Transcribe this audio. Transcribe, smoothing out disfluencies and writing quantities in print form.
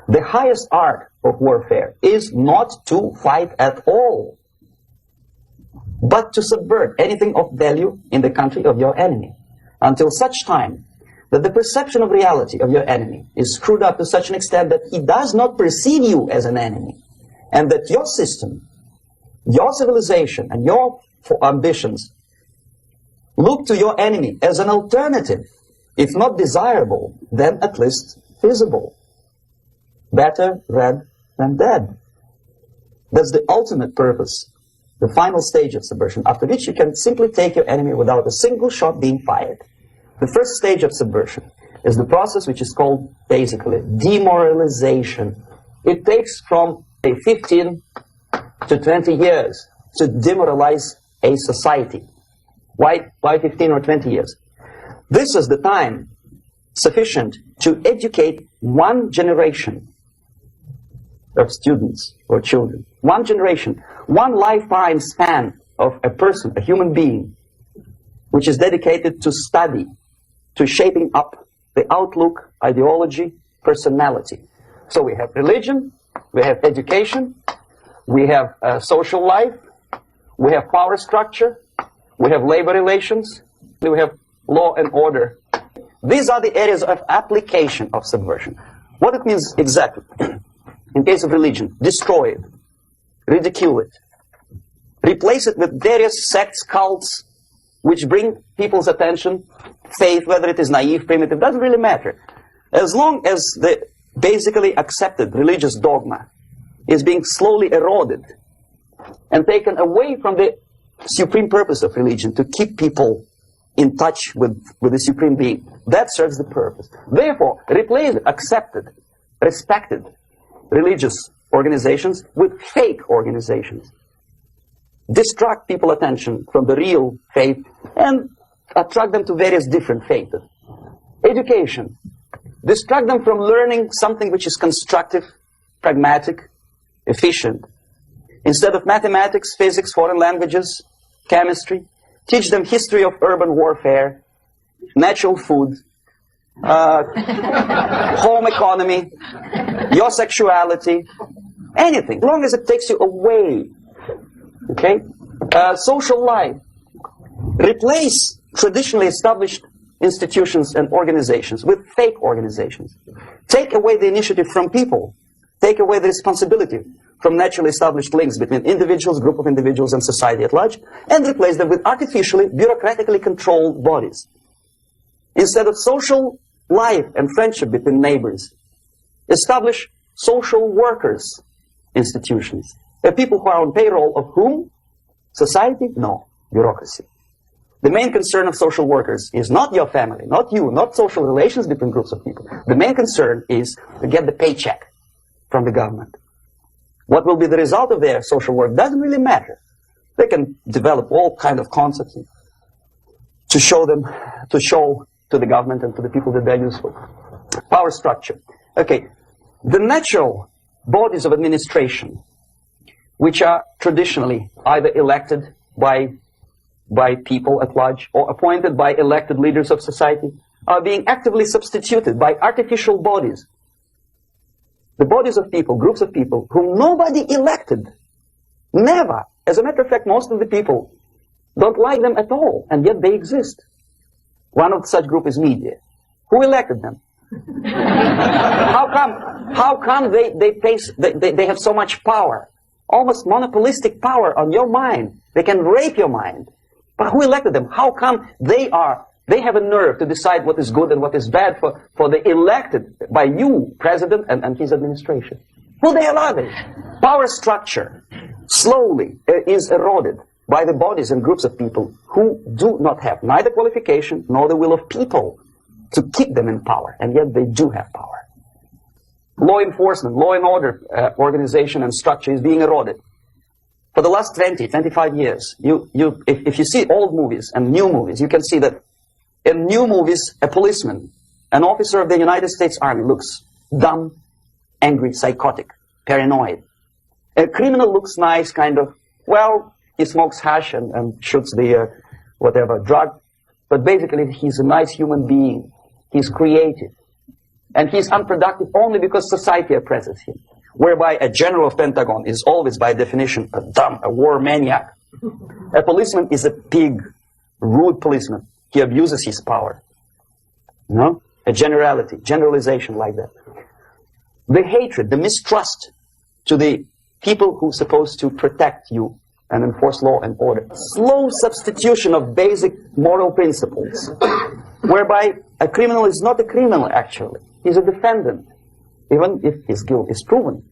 The highest art of warfare is not to fight at all, but to subvert anything of value in the country of your enemy, until such time that the perception of reality of your enemy is screwed up to such an extent that he does not perceive you as an enemy, and that your system, your civilization, and your ambitions look to your enemy as an alternative, if not desirable, then at least feasible. Better red than dead. That's the ultimate purpose, the final stage of subversion, after which you can simply take your enemy without a single shot being fired. The first stage of subversion is the process which is called basically demoralization. It takes from 15 to 20 years to demoralize a society. Why 15 or 20 years? This is the time sufficient to educate one generation of students or children. One generation, one lifetime span of a person, a human being, which is dedicated to study, to shaping up the outlook, ideology, personality. So we have religion, we have education, we have social life, we have power structure, we have labor relations, we have law and order. These are the areas of application of subversion. What it means exactly? In case of religion, destroy it, ridicule it, replace it with various sects, cults, which bring people's attention, faith, whether it is naive, primitive, doesn't really matter. As long as the basically accepted religious dogma is being slowly eroded and taken away from the supreme purpose of religion, to keep people in touch with the supreme being, that serves the purpose. Therefore, replace accepted, respected religious organizations with fake organizations. Distract people's attention from the real faith and attract them to various different faiths. Education. Distract them from learning something which is constructive, pragmatic, efficient. Instead of mathematics, physics, foreign languages, chemistry, teach them history of urban warfare, natural food, home economy, your sexuality, anything, as long as it takes you away. Okay? Social life. Replace traditionally established institutions and organizations with fake organizations. Take away the initiative from people. Take away the responsibility from naturally established links between individuals, group of individuals, and society at large, and replace them with artificially, bureaucratically controlled bodies. Instead of social life and friendship between neighbors, establish social workers institutions. The people who are on payroll of whom? Society? No. Bureaucracy. The main concern of social workers is not your family, not you, not social relations between groups of people. The main concern is to get the paycheck from the government. What will be the result of their social work doesn't really matter. They can develop all kind of concepts to show to the government and to the people that they're useful. Power structure. Okay, the natural bodies of administration, which are traditionally either elected by people at large or appointed by elected leaders of society, are being actively substituted by artificial bodies. The bodies of people, groups of people, whom nobody elected. Never. As a matter of fact, most of the people don't like them at all, and yet they exist. One of such group is media. Who elected them? How come they have so much power? Almost monopolistic power on your mind. They can rape your mind. But who elected them? How come they have a nerve to decide what is good and what is bad for the elected by you, president, and his administration? Who the hell are they? Power structure slowly is eroded by the bodies and groups of people who do not have neither qualification nor the will of people to keep them in power, and yet they do have power. Law enforcement, law and order organization and structure is being eroded. For the last 20, 25 years, if you see old movies and new movies, you can see that in new movies, a policeman, an officer of the United States Army, looks dumb, angry, psychotic, paranoid. A criminal looks nice, kind of, well, he smokes hash and shoots the whatever drug, but basically he's a nice human being. He's creative. And he's unproductive only because society oppresses him. Whereby a general of Pentagon is always, by definition, a war maniac. A policeman is a pig, rude policeman. He abuses his power. No? A generalization like that. The hatred, the mistrust to the people who are supposed to protect you and enforce law and order. Slow substitution of basic moral principles, whereby a criminal is not a criminal actually. He's a defendant, even if his guilt is proven.